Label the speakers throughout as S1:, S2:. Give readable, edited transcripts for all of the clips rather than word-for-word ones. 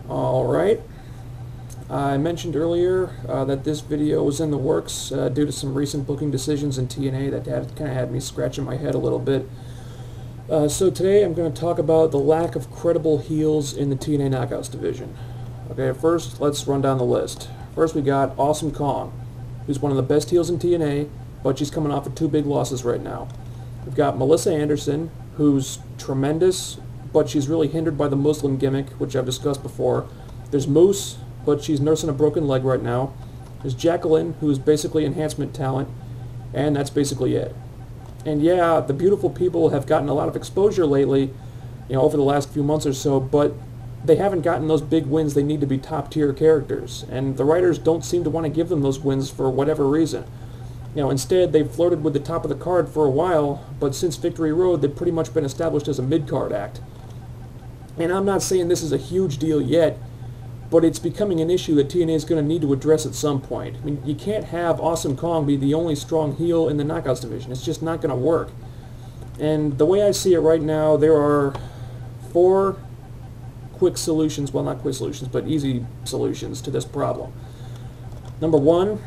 S1: Alright, I mentioned earlier that this video was in the works due to some recent booking decisions in TNA that kind of had me scratching my head a little bit. So today I'm going to talk about the lack of credible heels in the TNA Knockouts division. Okay, first let's run down the list. First we got Awesome Kong, who's one of the best heels in TNA, but she's coming off of 2 big losses right now. We've got Melissa Anderson, who's tremendous, but she's really hindered by the Muslim gimmick, which I've discussed before. There's Moose, but she's nursing a broken leg right now. There's Jacqueline, who's basically enhancement talent, and that's basically it. And yeah, the beautiful people have gotten a lot of exposure lately, over the last few months or so, but they haven't gotten those big wins they need to be top-tier characters, and the writers don't seem to want to give them those wins for whatever reason. Instead, they've flirted with the top of the card for a while, but since Victory Road, they've pretty much been established as a mid-card act. And I'm not saying this is a huge deal yet, but it's becoming an issue that TNA is going to need to address at some point. I mean, you can't have Awesome Kong be the only strong heel in the Knockouts division. It's just not going to work. And the way I see it right now, there are 4 quick solutions, well, not quick solutions, but easy solutions to this problem. Number 1,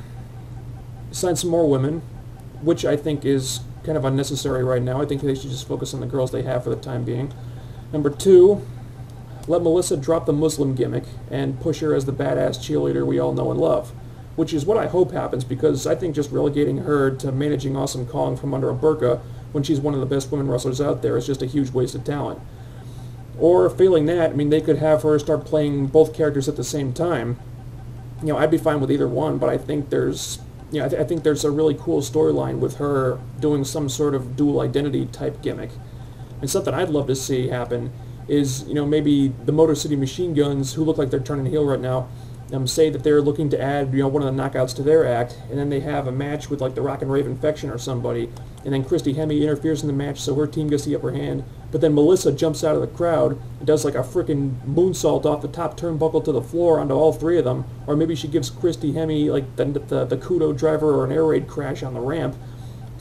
S1: sign some more women, which I think is kind of unnecessary right now. I think they should just focus on the girls they have for the time being. Number 2, let Melissa drop the Muslim gimmick and push her as the badass cheerleader we all know and love, which is what I hope happens, because I think just relegating her to managing Awesome Kong from under a burqa when she's one of the best women wrestlers out there is just a huge waste of talent. Or failing that, I mean, they could have her start playing both characters at the same time. I'd be fine with either one, but I think there's I think there's a really cool storyline with her doing some sort of dual identity type gimmick. And something I'd love to see happen is, maybe the Motor City Machine Guns, who look like they're turning heel right now, say that they're looking to add, one of the knockouts to their act, and then they have a match with like the Rock and Rave Infection or somebody, and then Christy Hemme interferes in the match so her team gets the upper hand, but then Melissa jumps out of the crowd and does like a freaking moonsault off the top turnbuckle to the floor onto all 3 of them, or maybe she gives Christy Hemme like the Kudo driver or an air raid crash on the ramp,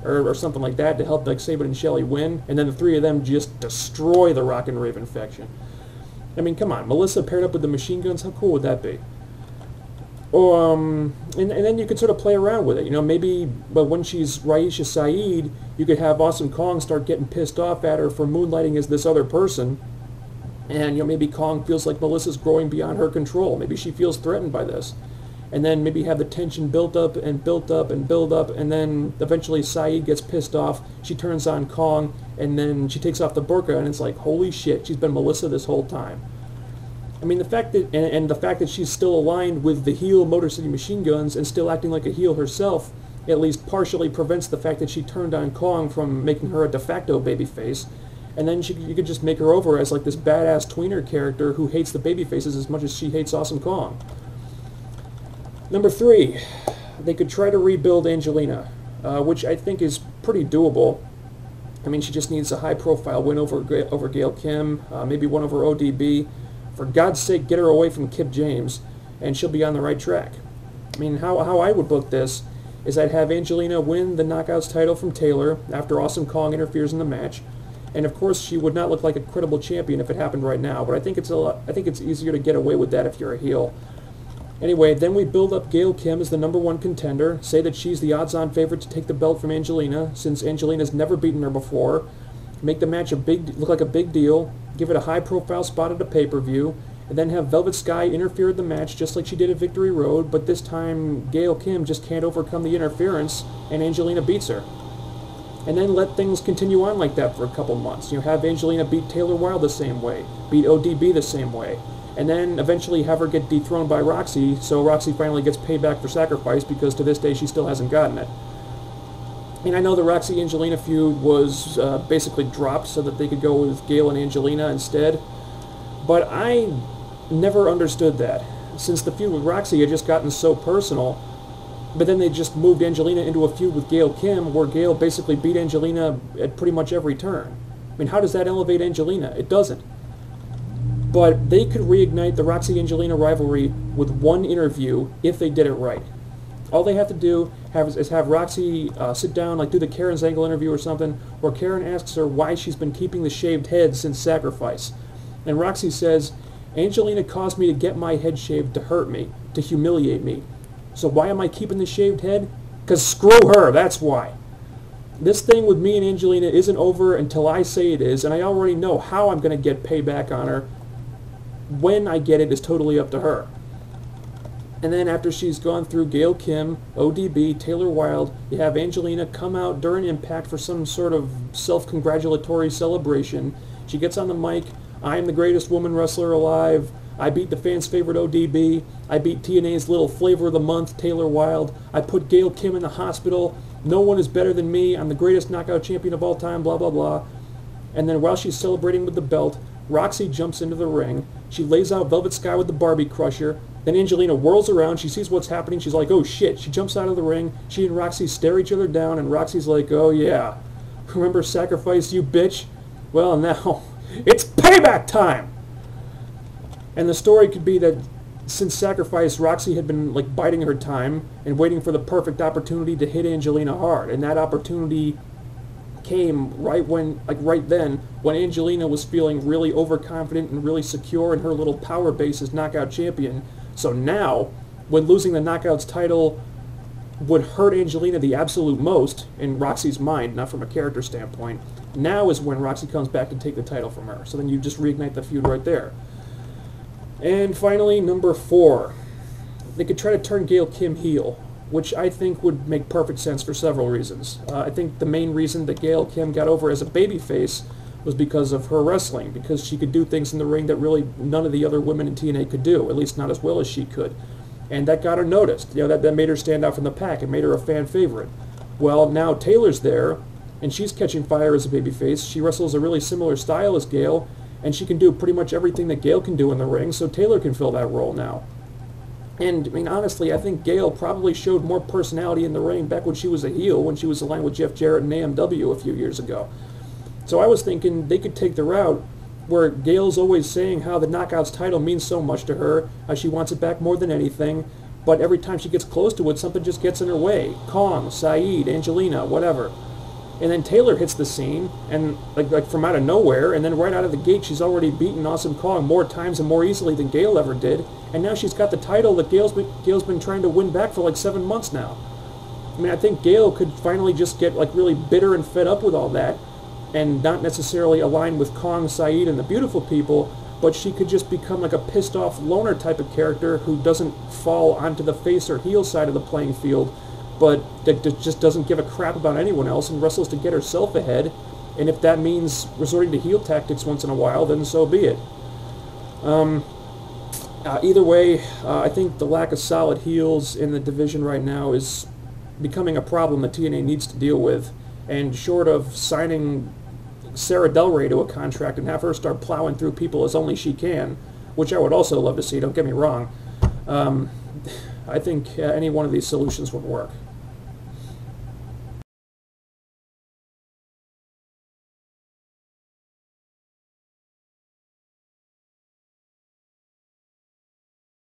S1: or something like that to help like Sabin and Shelley win, and then the 3 of them just destroy the Rock and Rave Infection. I mean, come on, Melissa paired up with the Machine Guns, how cool would that be? Or, and then you could sort of play around with it, maybe, but when she's Raisha Saeed, you could have Awesome Kong start getting pissed off at her for moonlighting as this other person, and, maybe Kong feels like Melissa's growing beyond her control, maybe she feels threatened by this, and then maybe have the tension built up and built up and build up, and then eventually Saeed gets pissed off, she turns on Kong, and then she takes off the burqa, and it's like, holy shit, she's been Melissa this whole time. I mean, the fact that, and the fact that she's still aligned with the heel Motor City Machine Guns and still acting like a heel herself, at least partially prevents the fact that she turned on Kong from making her a de facto babyface, and then you could just make her over as like this badass tweener character who hates the babyfaces as much as she hates Awesome Kong. Number 3, they could try to rebuild Angelina, which I think is pretty doable. I mean, she just needs a high-profile win over Gail Kim, maybe one over ODB. For God's sake, get her away from Kip James, and she'll be on the right track. I mean, how I would book this is I'd have Angelina win the Knockouts title from Taylor after Awesome Kong interferes in the match, and of course she would not look like a credible champion if it happened right now. But I think it's easier to get away with that if you're a heel. Anyway, then we build up Gail Kim as the #1 contender, say that she's the odds-on favorite to take the belt from Angelina, since Angelina's never beaten her before. Make the match look like a big deal, give it a high-profile spot at a pay-per-view, and then have Velvet Sky interfere in the match just like she did at Victory Road, but this time Gail Kim just can't overcome the interference, and Angelina beats her. And then let things continue on like that for a couple months. Have Angelina beat Taylor Wilde the same way, beat ODB the same way, and then eventually have her get dethroned by Roxy, so Roxy finally gets payback for Sacrifice, because to this day she still hasn't gotten it. And I know the Roxy-Angelina feud was basically dropped so that they could go with Gail and Angelina instead, but I never understood that, since the feud with Roxy had just gotten so personal, but then they just moved Angelina into a feud with Gail Kim, where Gail basically beat Angelina at pretty much every turn. I mean, how does that elevate Angelina? It doesn't. But they could reignite the Roxy-Angelina rivalry with one interview if they did it right. All they have to do is have Roxy sit down, like do the Karen's Angle interview or something, where Karen asks her why she's been keeping the shaved head since Sacrifice. And Roxy says, Angelina caused me to get my head shaved to hurt me, to humiliate me. So why am I keeping the shaved head? Because screw her, that's why. This thing with me and Angelina isn't over until I say it is, and I already know how I'm going to get payback on her. When I get it is totally up to her. And then after she's gone through Gail Kim, ODB, Taylor Wilde, you have Angelina come out during Impact for some sort of self-congratulatory celebration. She gets on the mic, I am the greatest woman wrestler alive, I beat the fans' favorite ODB, I beat TNA's little flavor of the month, Taylor Wilde, I put Gail Kim in the hospital, no one is better than me, I'm the greatest knockout champion of all time, blah blah blah. And then while she's celebrating with the belt, Roxy jumps into the ring, she lays out Velvet Sky with the Barbie Crusher, then Angelina whirls around, she sees what's happening, she's like, oh shit, she jumps out of the ring, she and Roxy stare each other down, and Roxy's like, oh yeah, remember Sacrifice, you bitch? Well now, it's payback time! And the story could be that since Sacrifice, Roxy had been like biding her time and waiting for the perfect opportunity to hit Angelina hard, and that opportunity came right then when Angelina was feeling really overconfident and really secure in her little power base as knockout champion. So now, when losing the Knockouts title would hurt Angelina the absolute most, in Roxy's mind, not from a character standpoint, now is when Roxy comes back to take the title from her. So then you just reignite the feud right there. And finally, number 4. They could try to turn Gail Kim heel, which I think would make perfect sense for several reasons. I think the main reason that Gail Kim got over as a babyface was because of her wrestling, because she could do things in the ring that really none of the other women in TNA could do, at least not as well as she could. And that got her noticed. You know, that made her stand out from the pack. It made her a fan favorite. Well, now Taylor's there, and she's catching fire as a babyface. She wrestles a really similar style as Gail, and she can do pretty much everything that Gail can do in the ring, so Taylor can fill that role now. And, I mean, honestly, I think Gail probably showed more personality in the ring back when she was a heel, when she was aligned with Jeff Jarrett and AMW a few years ago. So I was thinking they could take the route where Gail's always saying how the Knockouts title means so much to her, how she wants it back more than anything, but every time she gets close to it, something just gets in her way. Kong, Saeed, Angelina, whatever. And then Taylor hits the scene, and like from out of nowhere, and then right out of the gate, she's already beaten Awesome Kong more times and more easily than Gail ever did, and now she's got the title that Gail's been trying to win back for like 7 months now. I mean, I think Gail could finally just get like really bitter and fed up with all that, and not necessarily align with Kong, Saeed, and the beautiful people, but she could just become like a pissed off loner type of character who doesn't fall onto the face or heel side of the playing field, but that just doesn't give a crap about anyone else and wrestles to get herself ahead. And if that means resorting to heel tactics once in a while, then so be it. Either way, I think the lack of solid heels in the division right now is becoming a problem that TNA needs to deal with. And short of signing Sarah Del Rey to a contract and have her start plowing through people as only she can, which I would also love to see, don't get me wrong, I think any one of these solutions would work.